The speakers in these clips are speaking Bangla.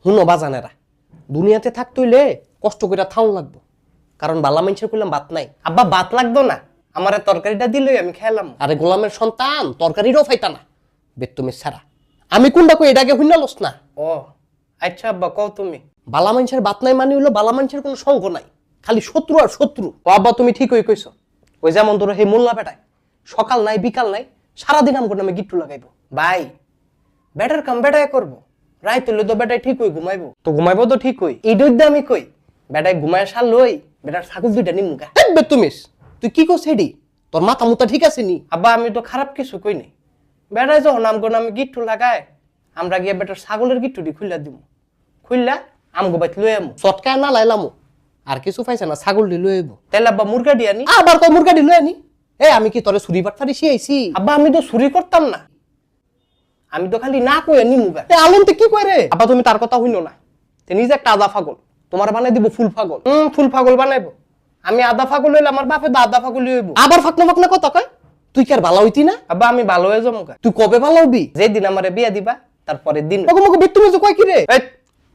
হুনো বাজানেরা দুনিয়াতে থাকতে হইলে কষ্ট করে থাউন লাগবো, কারণ বালা মানুষের কইলাম ভাত নাই। আব্বা ভাত লাগতো না, আমার তরকারিটা দিলই আমি খেলাম। আরে গোলামের সন্তান তরকারিরও ফাইতা না বেত্তমিস ছাড়া। আমি কোনটা কই এটাকে হুইনালস না। ও আচ্ছা আব্বা কও তুমি। বালা মানুষের ভাত নাই মানে হইলো বালা মানুষের কোনো সঙ্গ নাই, খালি শত্রু আর শত্রু। ও আব্বা তুমি ঠিকই কইছো। ওই যেমন ধরো হে মোল্লা বেটায় সকাল নাই বিকাল নাই সারাদিন আমগো নামে গিট্টু লাগাইবো। ভাই বেটার কাম বেটায় করবো, রাই তুলে তো বেটায় ঠিক হই ঘুমাইবো, তো ঘুমাইবো তো ঠিক হই। এই দৈদ্য আমি কই বেটায় ঘুমায় সার লই বেটার ছাগল দুইটা নিমুকা। বেত্তমিস তুই কি করছিস এডি? তোর মাথা মুতা ঠিক আছে নি? আব্বা আমি তো খারাপ কিছু কই নাই। বেটায় যখন আমগো নামে গিট্টু লাগায় আমরা গিয়ে বেটার ছাগলের গিট্টুটি খুললা দিব, খুললা আমগো বাইত লই আমু। চটকায় না লাইলামু আর কিছু পাইছে না, ছাগল দিল আইব। তাহলে আব্বা মুরগা দিয়ে আনি। আবার কই মুরগা দিল আনি? এ আমি কি তোরে ছুরি বাটফারি শিয়াইছি? আব্বা আমি তো চুরি করতাম না, আমি তো খালি না কই নিমুগা। এ আলমতে কি কয় রে? আব্বা তুমি তার কথা হইনো না, তে নিজে একটা আদা ফাগল, তোমার বানাই দিব ফুল ফাগল। ফুল ফাগল বানাইবো। আমি আদা ফাগল হইলে আমার বাপে তো আদা ফাগল হইব। আবার ফাকনা ফাকনা কথা কয়? তুই কি আর ভালো হইতি না? আব্বা আমি ভালো হয়ে যাবো। তুই কবে ভালো হবি? যেদিন আমারে বিয়া দিবা তারপরের দিন। ওগো মগো বেত্তমিস কয় কি রে? এই,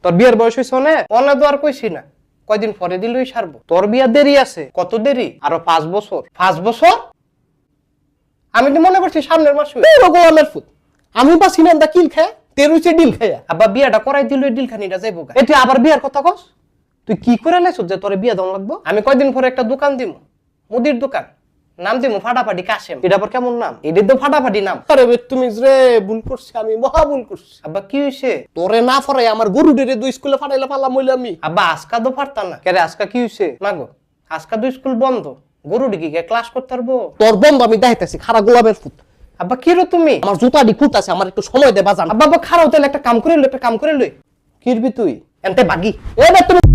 তোর বিয়ার বয়স হইছে না, অনে তো আর কইছি না, কয়দিন পরে দিলই সারবো। তোর বিয়া দেরি আছে, কত দেরি? আরো 5 বছর। 5 বছর? আমি তো মনে করছি সামনের মাস হইবে। পুরো গোলামের ফুট। আমি বা সিনান্দা কিল খায় তের হইছে ডিল খায়া। আব্বা বিয়াটা করাই দিল ডিল খানিটা যাইবো গা। তুই আবার বিয়ার কথা কস? তুই কি করে লাইছ যে তোরে বিয়া দম লাগবো? আমি কয়দিন পরে একটা দোকান দিমু, মুদির দোকান, নাম দিমু ফাটাফাটি কাশেম। এটা আবার কেমন নাম? এটা তো ফাটাফাটি নাম। আরে বেত্তমিস রে, ভুল করছি আমি, মহা ভুল করছি। আব্বা কি হইছে? তোরে না ফরাই আমার গরু ডেরে দুই স্কুলে ফাটাইলে পারলাম হইলে আমি। আব্বা আজকা তো পারতাম না। কেরে আজকা কি হইছে? মাগো আজকা তো স্কুল বন্ধ, গরু ডিকি ক্লাস করতে পারবো? তোর বন্ধ আমি দেখাইতেছি, খারা গোলামের ফুট। আব্বা কি রো তুমি? আমার জুতাটি খুলতাছে, আমার একটু সময় দে বাজান। আব্বা আব্বা খারাপ তাহলে একটা কাম করে লই, একটা কাম করে লই। কিরবি তুই? এনতে বাগি। এ বেত্তমিস